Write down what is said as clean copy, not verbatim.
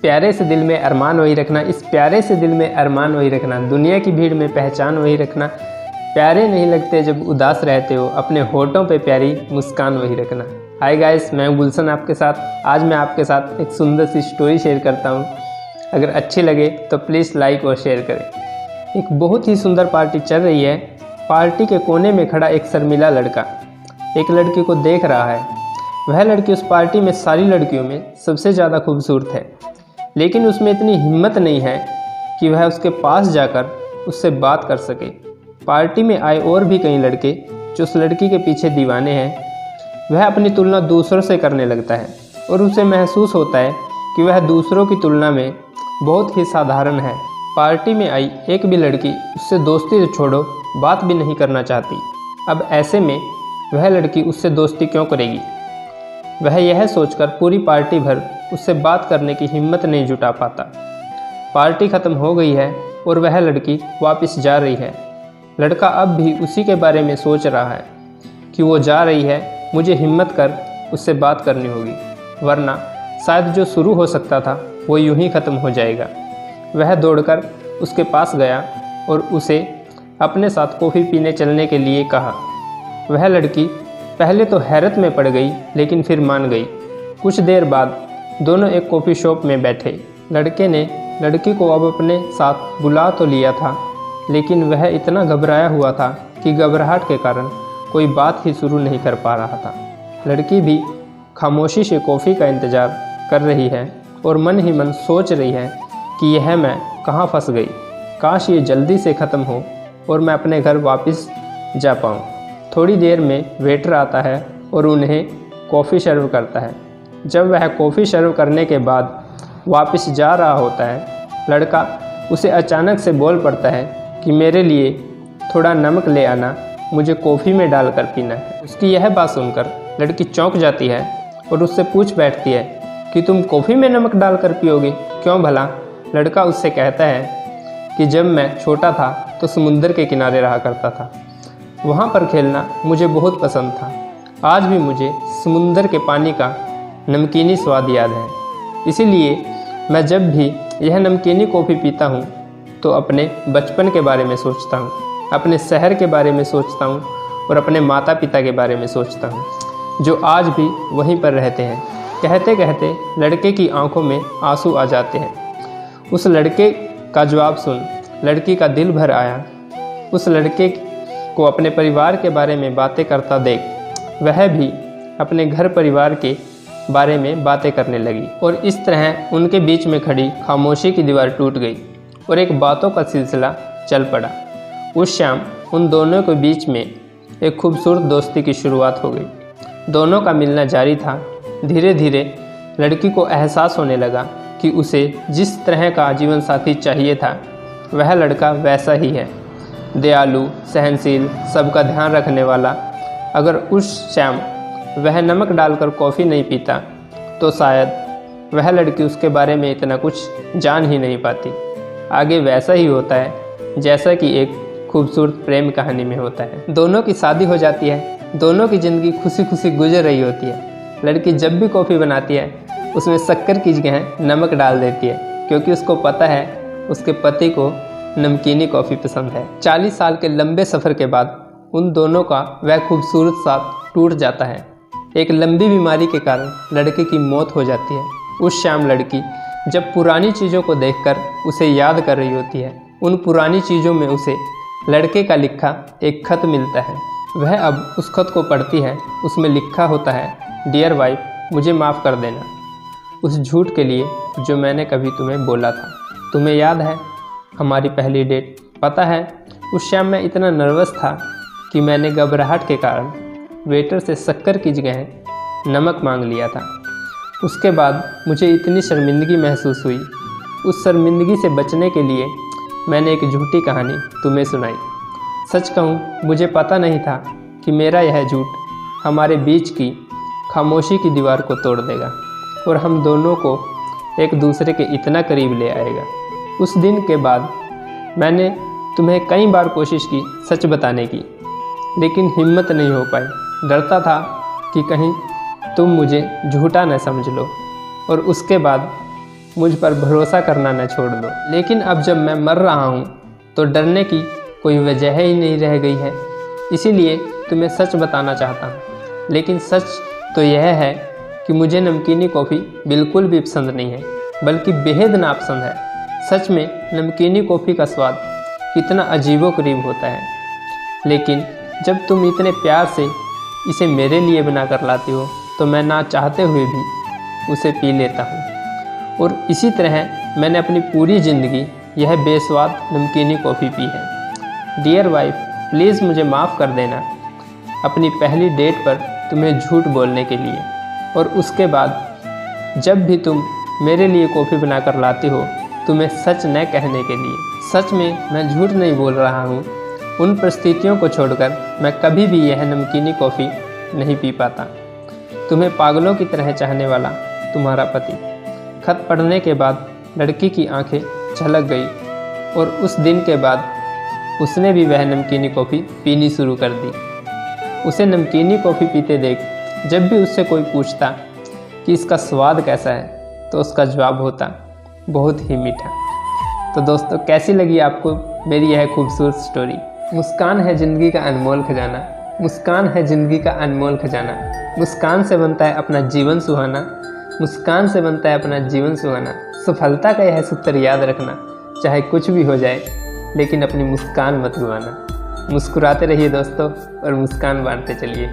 प्यारे से दिल में अरमान वही रखना, इस प्यारे से दिल में अरमान वही रखना, दुनिया की भीड़ में पहचान वही रखना। प्यारे नहीं लगते जब उदास रहते हो, अपने होठों पे प्यारी मुस्कान वही रखना। हाय गाइस, मैं गुलशन आपके साथ। आज मैं आपके साथ एक सुंदर सी स्टोरी शेयर करता हूँ। अगर अच्छी लगे तो प्लीज़ लाइक और शेयर करें। एक बहुत ही सुंदर पार्टी चल रही है। पार्टी के कोने में खड़ा एक शर्मीला लड़का एक लड़की को देख रहा है। वह लड़की उस पार्टी में सारी लड़कियों में सबसे ज़्यादा खूबसूरत है, लेकिन उसमें इतनी हिम्मत नहीं है कि वह उसके पास जाकर उससे बात कर सके। पार्टी में आए और भी कई लड़के जो उस लड़की के पीछे दीवाने हैं। वह अपनी तुलना दूसरों से करने लगता है और उसे महसूस होता है कि वह दूसरों की तुलना में बहुत ही साधारण है। पार्टी में आई एक भी लड़की उससे दोस्ती तो छोड़ो, बात भी नहीं करना चाहती। अब ऐसे में वह लड़की उससे दोस्ती क्यों करेगी? वह यह सोचकर पूरी पार्टी भर उससे बात करने की हिम्मत नहीं जुटा पाता। पार्टी ख़त्म हो गई है और वह लड़की वापस जा रही है। लड़का अब भी उसी के बारे में सोच रहा है कि वो जा रही है, मुझे हिम्मत कर उससे बात करनी होगी, वरना शायद जो शुरू हो सकता था वो यूं ही ख़त्म हो जाएगा। वह दौड़कर उसके पास गया और उसे अपने साथ कॉफ़ी पीने चलने के लिए कहा। वह लड़की पहले तो हैरत में पड़ गई, लेकिन फिर मान गई। कुछ देर बाद दोनों एक कॉफ़ी शॉप में बैठे। लड़के ने लड़की को अब अपने साथ बुला तो लिया था, लेकिन वह इतना घबराया हुआ था कि घबराहट के कारण कोई बात ही शुरू नहीं कर पा रहा था। लड़की भी खामोशी से कॉफ़ी का इंतज़ार कर रही है और मन ही मन सोच रही है कि यह मैं कहाँ फंस गई। काश ये जल्दी से ख़त्म हो और मैं अपने घर वापस जा पाऊँ। थोड़ी देर में वेटर आता है और उन्हें कॉफ़ी सर्व करता है। जब वह कॉफ़ी सर्व करने के बाद वापस जा रहा होता है, लड़का उसे अचानक से बोल पड़ता है कि मेरे लिए थोड़ा नमक ले आना, मुझे कॉफ़ी में डालकर पीना है। उसकी यह बात सुनकर लड़की चौंक जाती है और उससे पूछ बैठती है कि तुम कॉफ़ी में नमक डालकर पियोगे, क्यों भला? लड़का उससे कहता है कि जब मैं छोटा था तो समुंदर के किनारे रहा करता था, वहाँ पर खेलना मुझे बहुत पसंद था। आज भी मुझे समुंदर के पानी का नमकीनी स्वाद याद है, इसीलिए मैं जब भी यह नमकीनी कॉफ़ी पीता हूँ तो अपने बचपन के बारे में सोचता हूँ, अपने शहर के बारे में सोचता हूँ और अपने माता पिता के बारे में सोचता हूँ, जो आज भी वहीं पर रहते हैं। कहते कहते लड़के की आंखों में आंसू आ जाते हैं। उस लड़के का जवाब सुन लड़की का दिल भर आया। उस लड़के को अपने परिवार के बारे में बातें करता देख वह भी अपने घर परिवार के बारे में बातें करने लगी और इस तरह उनके बीच में खड़ी खामोशी की दीवार टूट गई और एक बातों का सिलसिला चल पड़ा। उस शाम उन दोनों के बीच में एक खूबसूरत दोस्ती की शुरुआत हो गई। दोनों का मिलना जारी था। धीरे धीरे लड़की को एहसास होने लगा कि उसे जिस तरह का जीवन साथी चाहिए था, वह लड़का वैसा ही है, दयालु, सहनशील, सबका ध्यान रखने वाला। अगर उस शाम वह नमक डालकर कॉफ़ी नहीं पीता तो शायद वह लड़की उसके बारे में इतना कुछ जान ही नहीं पाती। आगे वैसा ही होता है जैसा कि एक खूबसूरत प्रेम कहानी में होता है। दोनों की शादी हो जाती है, दोनों की ज़िंदगी खुशी खुशी गुजर रही होती है। लड़की जब भी कॉफ़ी बनाती है उसमें शक्कर की जगह नमक डाल देती है, क्योंकि उसको पता है उसके पति को नमकीनी कॉफ़ी पसंद है। 40 साल के लंबे सफ़र के बाद उन दोनों का वह खूबसूरत साथ टूट जाता है। एक लंबी बीमारी के कारण लड़के की मौत हो जाती है। उस शाम लड़की जब पुरानी चीज़ों को देखकर उसे याद कर रही होती है, उन पुरानी चीज़ों में उसे लड़के का लिखा एक खत मिलता है। वह अब उस खत को पढ़ती है। उसमें लिखा होता है, डियर वाइफ, मुझे माफ़ कर देना उस झूठ के लिए जो मैंने कभी तुम्हें बोला था। तुम्हें याद है हमारी पहली डेट? पता है उस शाम मैं इतना नर्वस था कि मैंने घबराहट के कारण वेटर से शक्कर की जगह नमक मांग लिया था। उसके बाद मुझे इतनी शर्मिंदगी महसूस हुई। उस शर्मिंदगी से बचने के लिए मैंने एक झूठी कहानी तुम्हें सुनाई। सच कहूँ, मुझे पता नहीं था कि मेरा यह झूठ हमारे बीच की खामोशी की दीवार को तोड़ देगा और हम दोनों को एक दूसरे के इतना करीब ले आएगा। उस दिन के बाद मैंने तुम्हें कई बार कोशिश की सच बताने की, लेकिन हिम्मत नहीं हो पाई। डरता था कि कहीं तुम मुझे झूठा न समझ लो। और उसके बाद मुझ पर भरोसा करना न छोड़ दो। लेकिन अब जब मैं मर रहा हूँ तो डरने की कोई वजह ही नहीं रह गई है, इसीलिए तुम्हें सच बताना चाहता हूँ। लेकिन सच तो यह है कि मुझे नमकीनी कॉफ़ी बिल्कुल भी पसंद नहीं है, बल्कि बेहद नापसंद है। सच में नमकीनी कॉफ़ी का स्वाद कितना अजीबोगरीब होता है, लेकिन जब तुम इतने प्यार से इसे मेरे लिए बना कर लाती हो तो मैं ना चाहते हुए भी उसे पी लेता हूँ। और इसी तरह मैंने अपनी पूरी ज़िंदगी यह बेस्वाद नमकीनी कॉफ़ी पी है। डियर वाइफ, प्लीज़ मुझे माफ़ कर देना अपनी पहली डेट पर तुम्हें झूठ बोलने के लिए, और उसके बाद जब भी तुम मेरे लिए कॉफ़ी बना कर लाती हो तुम्हें सच न कहने के लिए। सच में मैं झूठ नहीं बोल रहा हूँ। उन परिस्थितियों को छोड़कर मैं कभी भी यह नमकीनी कॉफ़ी नहीं पी पाता। तुम्हें पागलों की तरह चाहने वाला तुम्हारा पति। खत पढ़ने के बाद लड़की की आंखें झलक गई और उस दिन के बाद उसने भी वह नमकीनी कॉफ़ी पीनी शुरू कर दी। उसे नमकीनी कॉफ़ी पीते देख जब भी उससे कोई पूछता कि इसका स्वाद कैसा है तो उसका जवाब होता बहुत ही मीठा। तो दोस्तों, कैसी लगी आपको मेरी यह खूबसूरत स्टोरी? मुस्कान है ज़िंदगी का अनमोल खजाना, मुस्कान है ज़िंदगी का अनमोल खजाना। मुस्कान से बनता है अपना जीवन सुहाना, मुस्कान से बनता है अपना जीवन सुहाना। सफलता का यह सूत्र याद रखना, चाहे कुछ भी हो जाए लेकिन अपनी मुस्कान मत गंवाना। मुस्कुराते रहिए दोस्तों और मुस्कान बांटते चलिए।